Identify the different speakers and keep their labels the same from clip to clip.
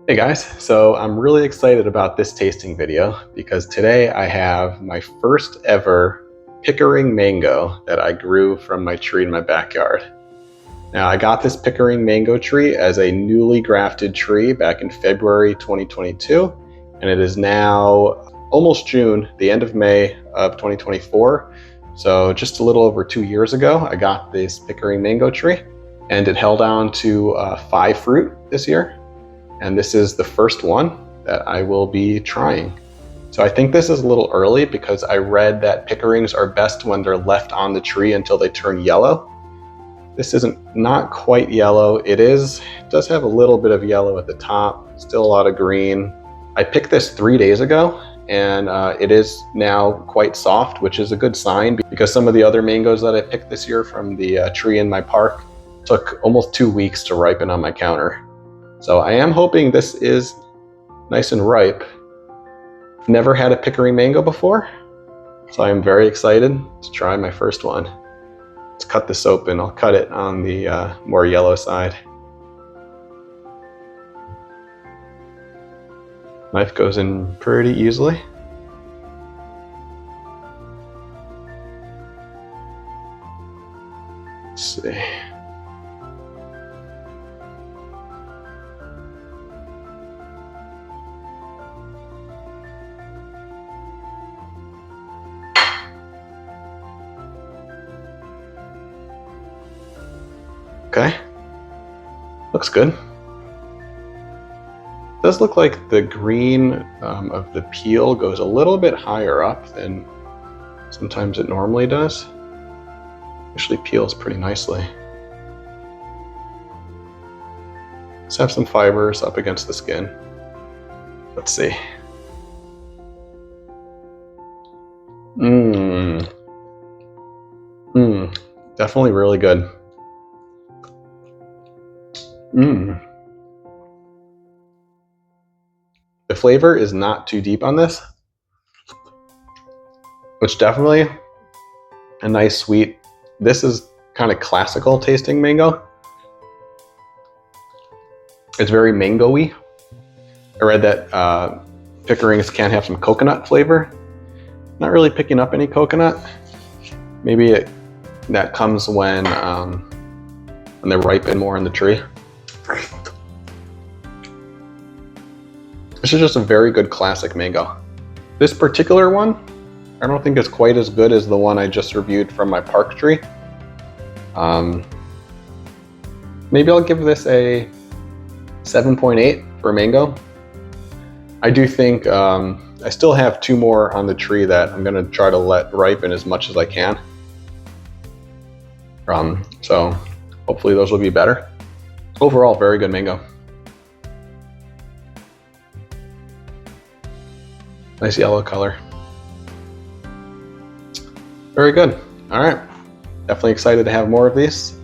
Speaker 1: Hey guys, so I'm really excited about this tasting video because today I have my first ever Pickering mango that I grew from my tree in my backyard. Now I got this Pickering mango tree as a newly grafted tree back in February 2022, and it is now almost June, the end of May of 2024. So just a little over 2 years ago, I got this Pickering mango tree, and it held on to 5 fruit this year. And this is the first one that I will be trying. So I think this is a little early because I read that Pickerings are best when they're left on the tree until they turn yellow. This isn't not quite yellow. It does have a little bit of yellow at the top, still a lot of green. I picked this 3 days ago and it is now quite soft, which is a good sign because some of the other mangoes that I picked this year from the tree in my park took almost 2 weeks to ripen on my counter. So I am hoping this is nice and ripe. Never had a Pickering mango before, so I am very excited to try my first one. Let's cut this open. I'll cut it on the more yellow side. Knife goes in pretty easily. Let's see. Okay, looks good. It does look like the green of the peel goes a little bit higher up than sometimes it normally does. Actually peels pretty nicely. Let's have some fibers up against the skin. Let's see. Definitely really good. The flavor is not too deep on this, which definitely a nice sweet. This is kind of classical tasting mango. It's very mango-y. I read that Pickerings can have some coconut flavor. Not really picking up any coconut. Maybe that comes when they ripen more in the tree. This is just a very good classic mango. This particular one, I don't think is quite as good as the one I just reviewed from my park tree. Maybe I'll give this a 7.8 for mango. I do think I still have 2 more on the tree that I'm gonna try to let ripen as much as I can. So hopefully those will be better. Overall, very good mango. Nice yellow color. Very good. All right. Definitely excited to have more of these.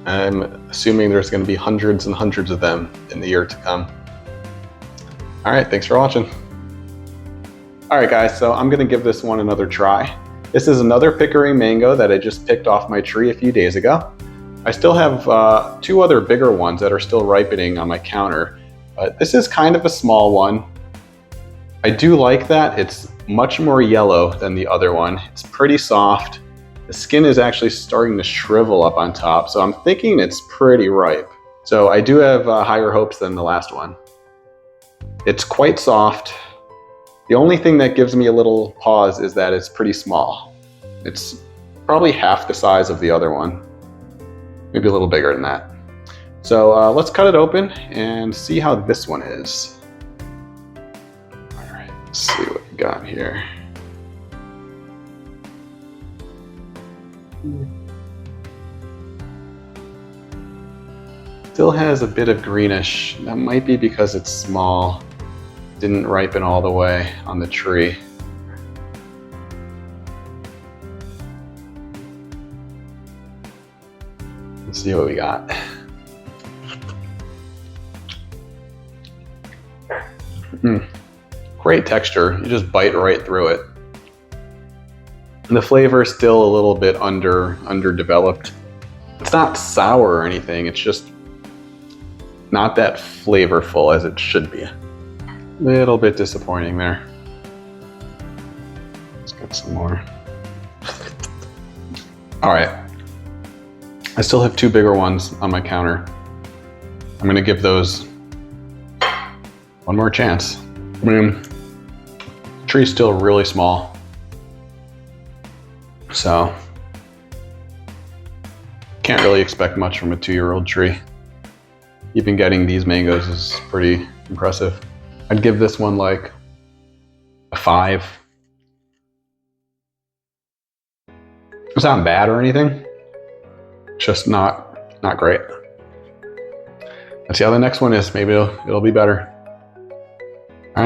Speaker 1: I'm assuming there's going to be hundreds and hundreds of them in the year to come. All right. Thanks for watching. All right, guys. So I'm going to give this one another try. This is another Pickering mango that I just picked off my tree a few days ago. I still have 2 other bigger ones that are still ripening on my counter, but this is kind of a small one. I do like that it's much more yellow than the other one. It's pretty soft. The skin is actually starting to shrivel up on top, so I'm thinking it's pretty ripe. So I do have higher hopes than the last one. It's quite soft. The only thing that gives me a little pause is that it's pretty small. It's probably half the size of the other one. Maybe a little bigger than that. So let's cut it open and see how this one is. Let's see what we got here. Still has a bit of greenish. That might be because it's small. Didn't ripen all the way on the tree. Let's see what we got. Great texture. You just bite right through it. And the flavor is still a little bit underdeveloped. It's not sour or anything. It's just not that flavorful as it should be. Little bit disappointing there. Let's get some more. All right. I still have 2 bigger ones on my counter. I'm gonna give those one more chance. I mean, the tree's still really small. So, can't really expect much from a 2-year-old tree. Even getting these mangoes is pretty impressive. I'd give this one like a 5. It's not bad or anything, just not great. Let's see how the next one is. Maybe it'll be better. All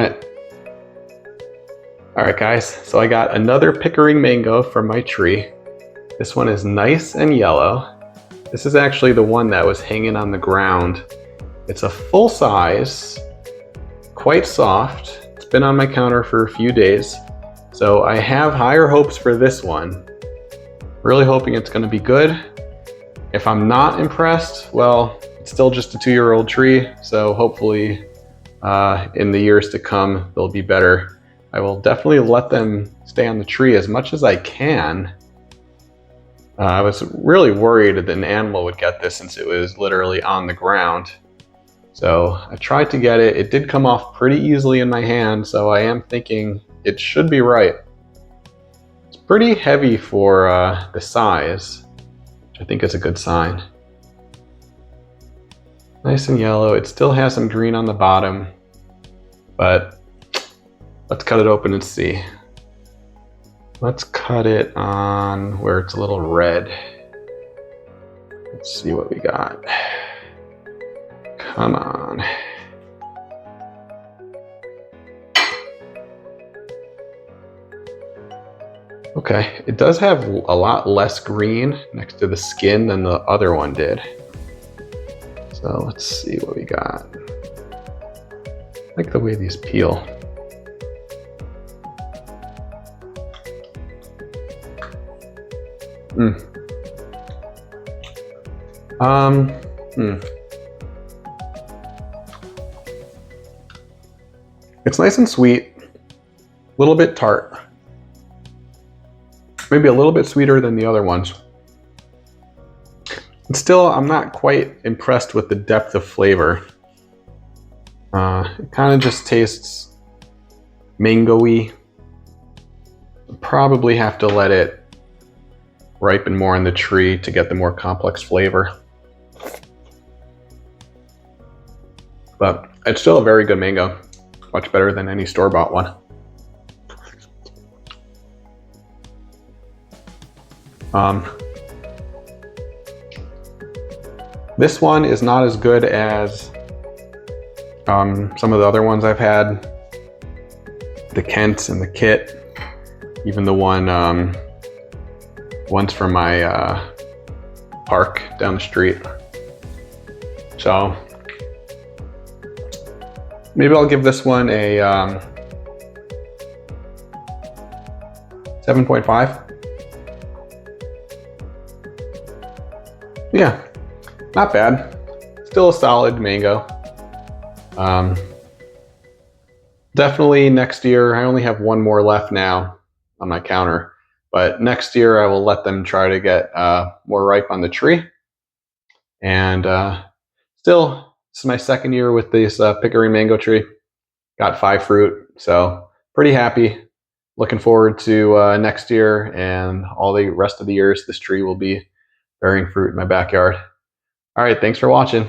Speaker 1: right guys, so I got another Pickering mango from my tree. This one is nice and yellow. This is actually the one that was hanging on the ground. It's a full size, quite soft. It's been on my counter for a few days, so I have higher hopes for this one. Really hoping it's gonna be good. If I'm not impressed, well, it's still just a 2-year-old tree, so hopefully in the years to come, they'll be better. I will definitely let them stay on the tree as much as I can. I was really worried that an animal would get this since it was literally on the ground. So I tried to get it. It did come off pretty easily in my hand, so I am thinking it should be right. It's pretty heavy for the size, which I think is a good sign. Nice and yellow. It still has some green on the bottom, but let's cut it open and see. Let's cut it on where it's a little red. Let's see what we got. Come on. Okay, it does have a lot less green next to the skin than the other one did. So let's see what we got. I like the way these peel. It's nice and sweet, a little bit tart. Maybe a little bit sweeter than the other ones. And still, I'm not quite impressed with the depth of flavor. It kind of just tastes mango-y. Probably have to let it ripen more in the tree to get the more complex flavor. But it's still a very good mango. Much better than any store-bought one. This one is not as good as some of the other ones I've had. The Kent and the Kit, even the one's from my park down the street. So maybe I'll give this one a 7.5. Yeah, not bad. Still a solid mango. Definitely next year, I only have one more left now on my counter, but next year I will let them try to get more ripe on the tree. And still, this is my second year with this Pickering mango tree. Got 5 fruit, so pretty happy. Looking forward to next year and all the rest of the years this tree will be bearing fruit in my backyard. All right, thanks for watching.